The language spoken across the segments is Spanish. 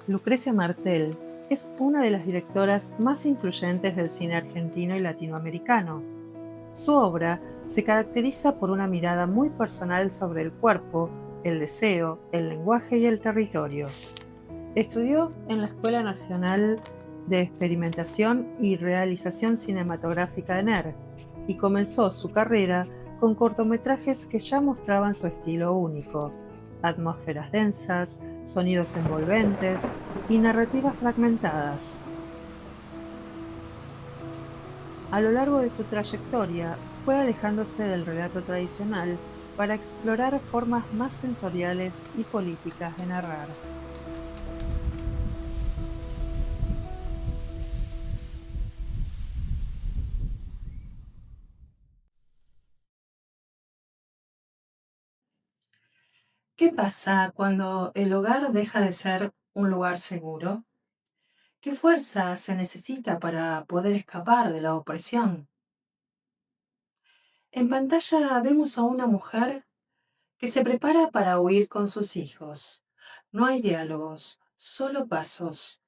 Lucrecia Martel es una de las directoras más influyentes del cine argentino y latinoamericano. Su obra se caracteriza por una mirada muy personal sobre el cuerpo, el deseo, el lenguaje y el territorio. Estudió en la Escuela Nacional de Experimentación y Realización Cinematográfica de NER y comenzó su carrera con cortometrajes que ya mostraban su estilo único: atmósferas densas, sonidos envolventes y narrativas fragmentadas. A lo largo de su trayectoria, fue alejándose del relato tradicional para explorar formas más sensoriales y políticas de narrar. ¿Qué pasa cuando el hogar deja de ser un lugar seguro? ¿Qué fuerza se necesita para poder escapar de la opresión? En pantalla vemos a una mujer que se prepara para huir con sus hijos. No hay diálogos, solo pasos,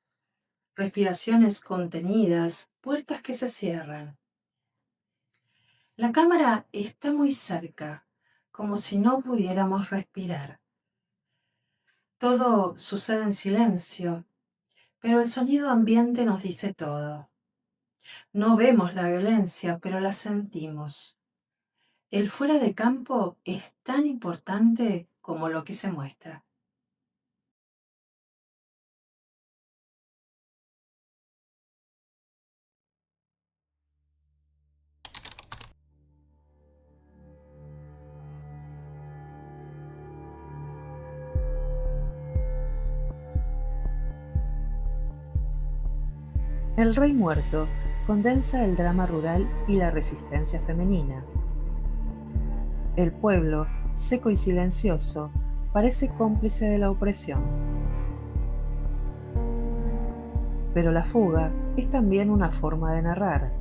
respiraciones contenidas, puertas que se cierran. La cámara está muy cerca, como si no pudiéramos respirar. Todo sucede en silencio, pero el sonido ambiente nos dice todo. No vemos la violencia, pero la sentimos. El fuera de campo es tan importante como lo que se muestra. El Rey Muerto condensa el drama rural y la resistencia femenina. El pueblo, seco y silencioso, parece cómplice de la opresión. Pero la fuga es también una forma de narrar.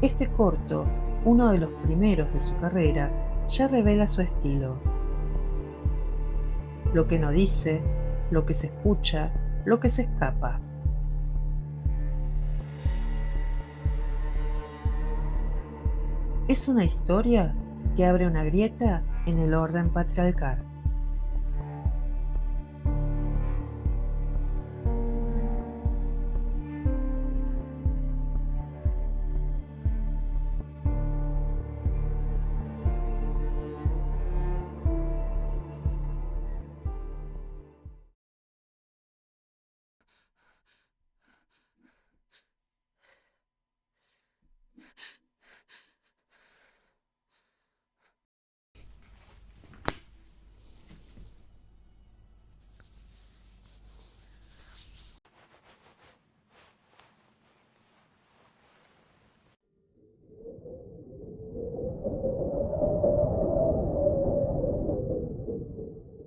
Este corto, uno de los primeros de su carrera, ya revela su estilo. Lo que no dice, lo que se escucha, lo que se escapa. Es una historia que abre una grieta en el orden patriarcal.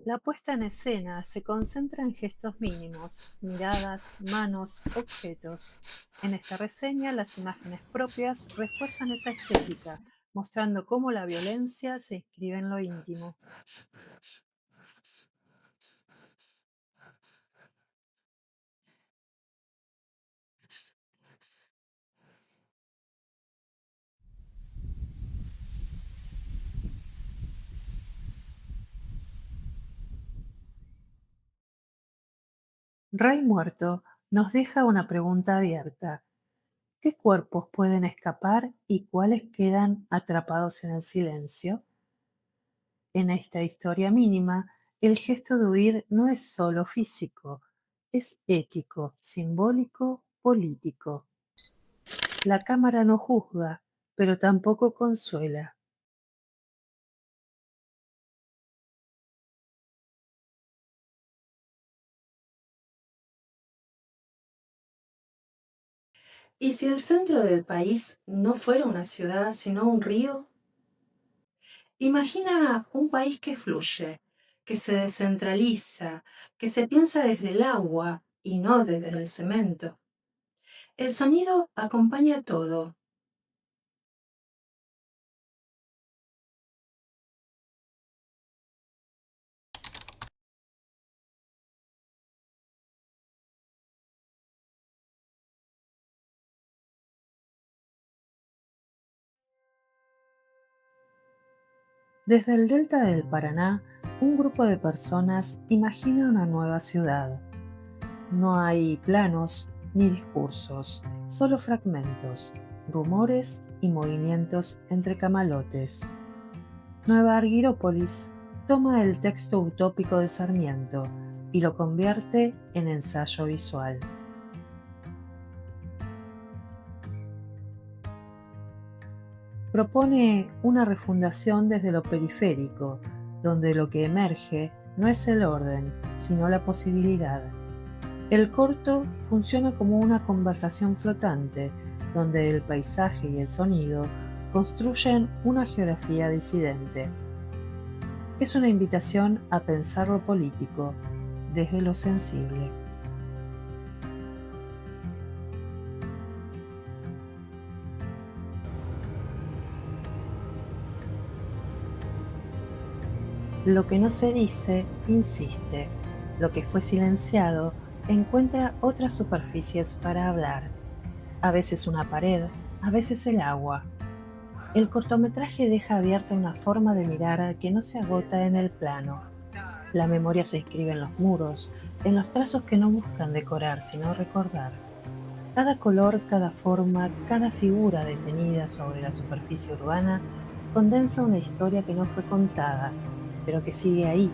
La puesta en escena se concentra en gestos mínimos, miradas, manos, objetos. En esta reseña, las imágenes propias refuerzan esa estética, mostrando cómo la violencia se inscribe en lo íntimo. Rey Muerto nos deja una pregunta abierta: ¿qué cuerpos pueden escapar y cuáles quedan atrapados en el silencio? En esta historia mínima, el gesto de huir no es solo físico, es ético, simbólico, político. La cámara no juzga, pero tampoco consuela. ¿Y si el centro del país no fuera una ciudad, sino un río? Imagina un país que fluye, que se descentraliza, que se piensa desde el agua y no desde el cemento. El sonido acompaña todo. Desde el delta del Paraná, un grupo de personas imagina una nueva ciudad. No hay planos ni discursos, solo fragmentos, rumores y movimientos entre camalotes. Nueva Argyrópolis toma el texto utópico de Sarmiento y lo convierte en ensayo visual. Propone una refundación desde lo periférico, donde lo que emerge no es el orden, sino la posibilidad. El corto funciona como una conversación flotante, donde el paisaje y el sonido construyen una geografía disidente. Es una invitación a pensar lo político desde lo sensible. Lo que no se dice, insiste. Lo que fue silenciado, encuentra otras superficies para hablar. A veces una pared, a veces el agua. El cortometraje deja abierta una forma de mirar que no se agota en el plano. La memoria se inscribe en los muros, en los trazos que no buscan decorar, sino recordar. Cada color, cada forma, cada figura detenida sobre la superficie urbana condensa una historia que no fue contada, pero que sigue ahí.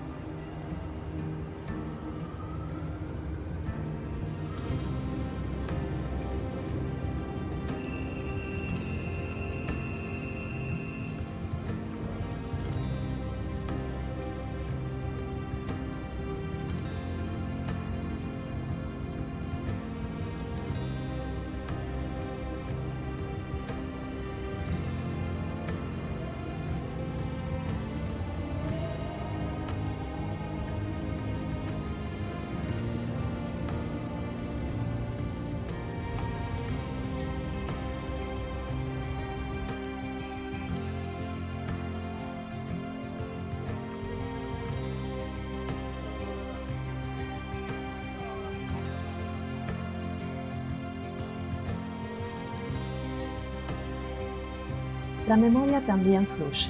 La memoria también fluye,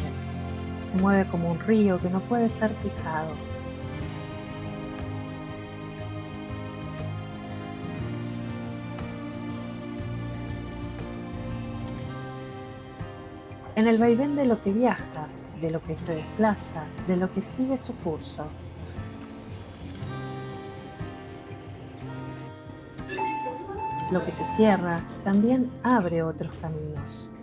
se mueve como un río que no puede ser fijado. En el vaivén de lo que viaja, de lo que se desplaza, de lo que sigue su curso. Lo que se cierra también abre otros caminos.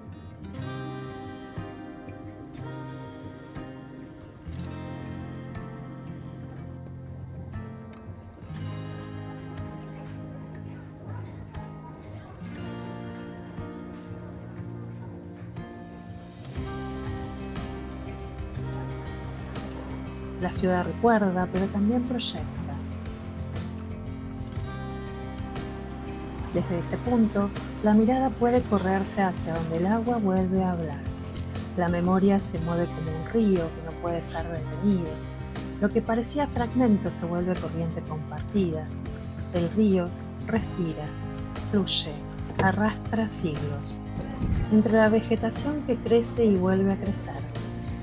La ciudad recuerda, pero también proyecta. Desde ese punto, la mirada puede correrse hacia donde el agua vuelve a hablar. La memoria se mueve como un río que no puede ser detenido. Lo que parecía fragmento se vuelve corriente compartida. El río respira, fluye, arrastra siglos. Entre la vegetación que crece y vuelve a crecer,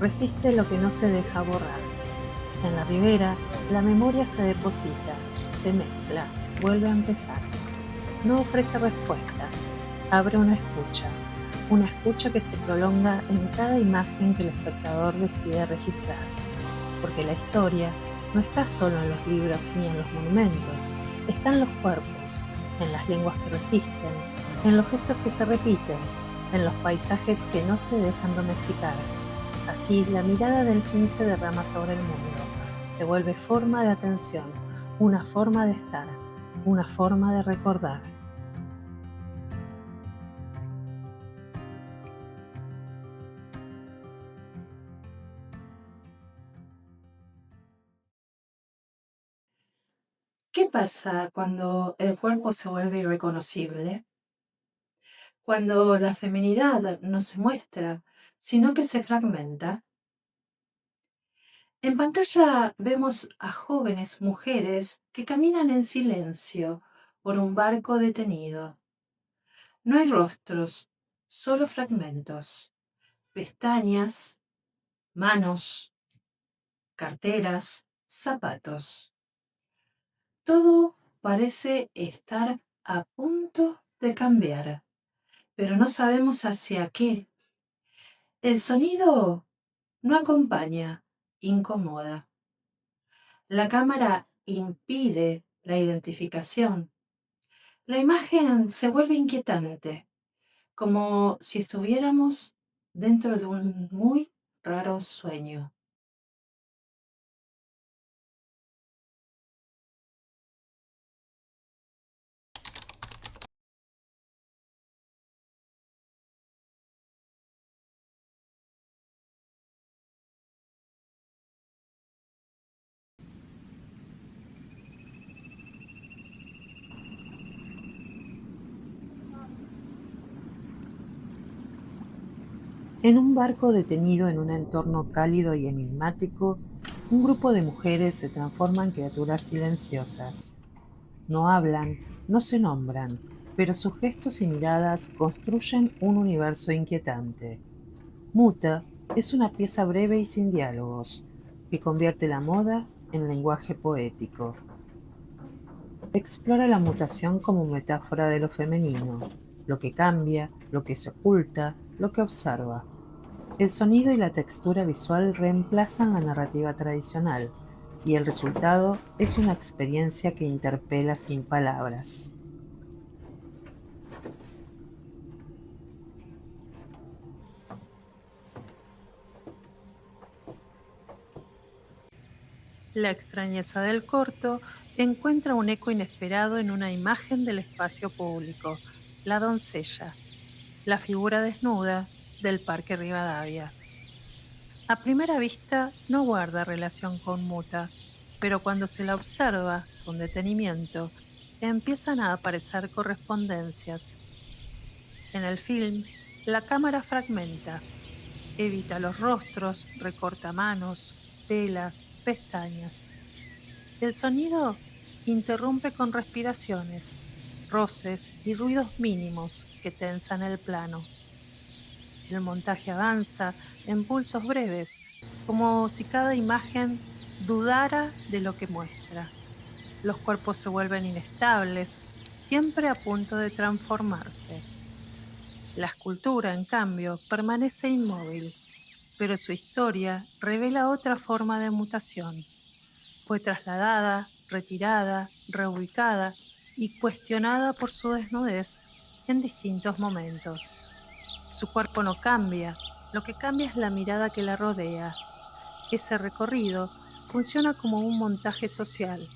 resiste lo que no se deja borrar. En la ribera, la memoria se deposita, se mezcla, vuelve a empezar. No ofrece respuestas, abre una escucha que se prolonga en cada imagen que el espectador decide registrar, porque la historia no está solo en los libros ni en los monumentos, está en los cuerpos, en las lenguas que resisten, en los gestos que se repiten, en los paisajes que no se dejan domesticar. Así, la mirada del fin se derrama sobre el mundo, se vuelve forma de atención, una forma de estar, una forma de recordar. ¿Qué pasa cuando el cuerpo se vuelve irreconocible? Cuando la feminidad no se muestra, sino que se fragmenta. En pantalla vemos a jóvenes mujeres que caminan en silencio por un barco detenido. No hay rostros, solo fragmentos, pestañas, manos, carteras, zapatos. Todo parece estar a punto de cambiar, pero no sabemos hacia qué. El sonido no acompaña, incomoda. La cámara impide la identificación. La imagen se vuelve inquietante, como si estuviéramos dentro de un muy raro sueño. En un barco detenido en un entorno cálido y enigmático, un grupo de mujeres se transforma en criaturas silenciosas. No hablan, no se nombran, pero sus gestos y miradas construyen un universo inquietante. Muta es una pieza breve y sin diálogos, que convierte la moda en lenguaje poético. Explora la mutación como metáfora de lo femenino, lo que cambia, lo que se oculta, lo que observa. El sonido y la textura visual reemplazan la narrativa tradicional, y el resultado es una experiencia que interpela sin palabras. La extrañeza del corto encuentra un eco inesperado en una imagen del espacio público, la doncella, la figura desnuda del Parque Rivadavia. A primera vista no guarda relación con Muta, pero cuando se la observa con detenimiento, empiezan a aparecer correspondencias. En el film, la cámara fragmenta, evita los rostros, recorta manos, velas, pestañas. El sonido interrumpe con respiraciones, roces y ruidos mínimos que tensan el plano. El montaje avanza en pulsos breves, como si cada imagen dudara de lo que muestra. Los cuerpos se vuelven inestables, siempre a punto de transformarse. La escultura, en cambio, permanece inmóvil, pero su historia revela otra forma de mutación. Fue trasladada, retirada, reubicada y cuestionada por su desnudez en distintos momentos. Su cuerpo no cambia, lo que cambia es la mirada que la rodea. Ese recorrido funciona como un montaje social,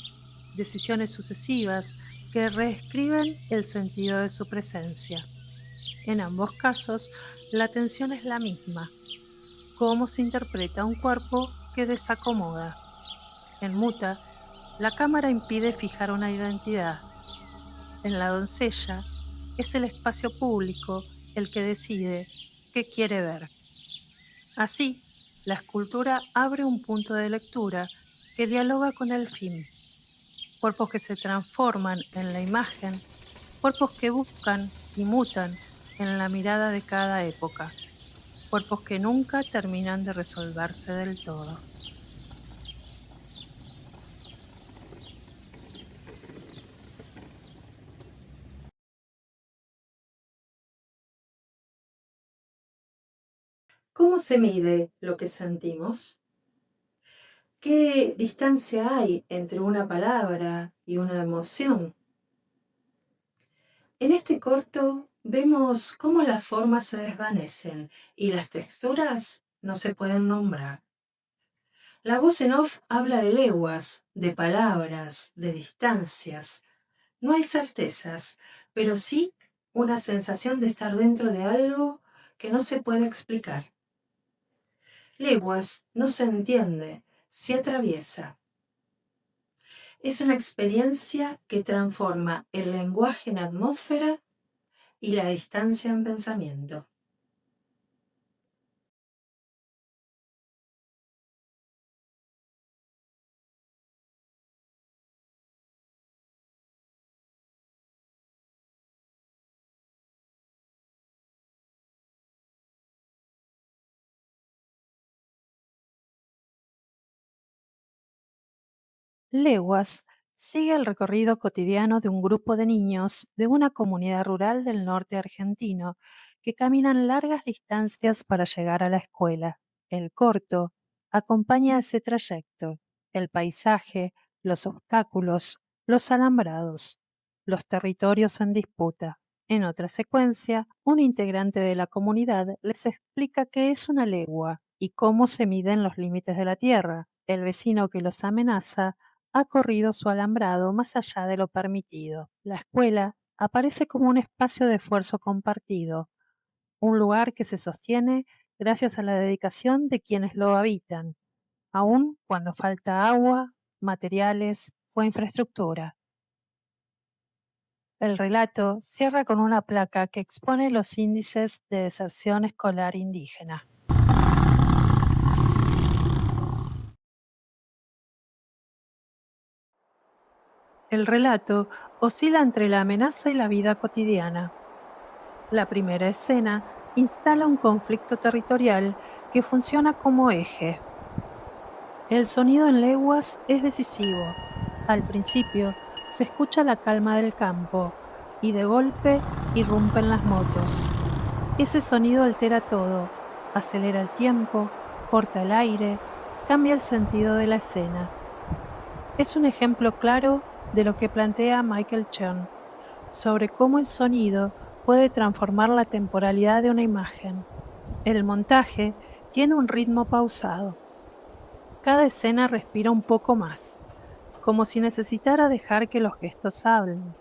decisiones sucesivas que reescriben el sentido de su presencia. En ambos casos, la tensión es la misma: cómo se interpreta un cuerpo que desacomoda. En Muta, la cámara impide fijar una identidad. En La doncella, es el espacio público el que decide qué quiere ver. Así, la escultura abre un punto de lectura que dialoga con el film. Cuerpos que se transforman en la imagen, cuerpos que buscan y mutan en la mirada de cada época, cuerpos que nunca terminan de resolverse del todo. ¿Cómo se mide lo que sentimos? ¿Qué distancia hay entre una palabra y una emoción? En este corto vemos cómo las formas se desvanecen y las texturas no se pueden nombrar. La voz en off habla de leguas, de palabras, de distancias. No hay certezas, pero sí una sensación de estar dentro de algo que no se puede explicar. Leguas no se entiende, se atraviesa. Es una experiencia que transforma el lenguaje en atmósfera y la distancia en pensamiento. Leguas sigue el recorrido cotidiano de un grupo de niños de una comunidad rural del norte argentino que caminan largas distancias para llegar a la escuela. El corto acompaña ese trayecto, el paisaje, los obstáculos, los alambrados, los territorios en disputa. En otra secuencia, un integrante de la comunidad les explica qué es una legua y cómo se miden los límites de la tierra. El vecino que los amenaza ha corrido su alambrado más allá de lo permitido. La escuela aparece como un espacio de esfuerzo compartido, un lugar que se sostiene gracias a la dedicación de quienes lo habitan, aun cuando falta agua, materiales o infraestructura. El relato cierra con una placa que expone los índices de deserción escolar indígena. El relato oscila entre la amenaza y la vida cotidiana. La primera escena instala un conflicto territorial que funciona como eje. El sonido en leguas es decisivo. Al principio se escucha la calma del campo y de golpe irrumpen las motos. Ese sonido altera todo, acelera el tiempo, corta el aire, cambia el sentido de la escena. Es un ejemplo claro de lo que plantea Michael Chern sobre cómo el sonido puede transformar la temporalidad de una imagen. El montaje tiene un ritmo pausado. Cada escena respira un poco más, como si necesitara dejar que los gestos hablen.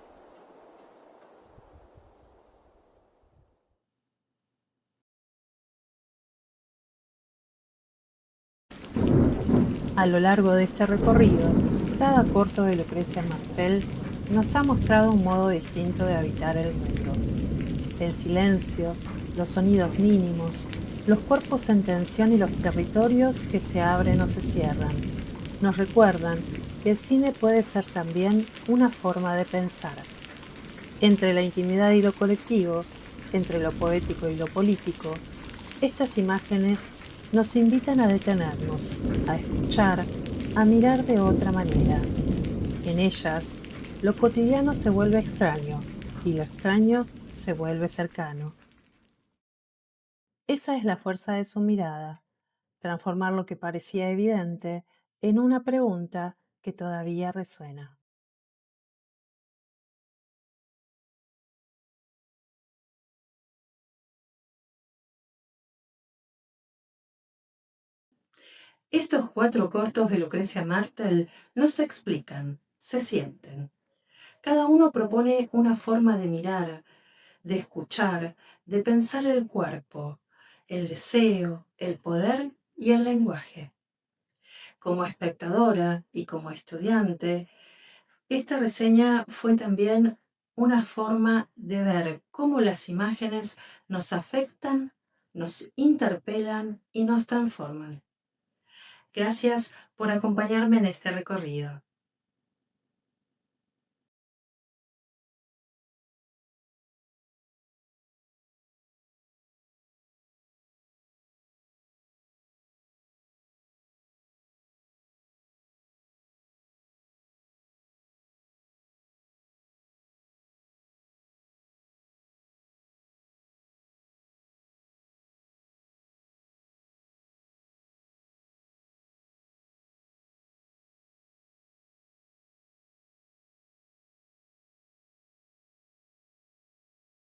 A lo largo de este recorrido, cada corto de Lucrecia Martel nos ha mostrado un modo distinto de habitar el mundo. El silencio, los sonidos mínimos, los cuerpos en tensión y los territorios que se abren o se cierran, nos recuerdan que el cine puede ser también una forma de pensar. Entre la intimidad y lo colectivo, entre lo poético y lo político, estas imágenes nos invitan a detenernos, a escuchar, a mirar de otra manera. En ellas, lo cotidiano se vuelve extraño y lo extraño se vuelve cercano. Esa es la fuerza de su mirada, transformar lo que parecía evidente en una pregunta que todavía resuena. Estos cuatro cortos de Lucrecia Martel no se explican, se sienten. Cada uno propone una forma de mirar, de escuchar, de pensar el cuerpo, el deseo, el poder y el lenguaje. Como espectadora y como estudiante, esta reseña fue también una forma de ver cómo las imágenes nos afectan, nos interpelan y nos transforman. Gracias por acompañarme en este recorrido.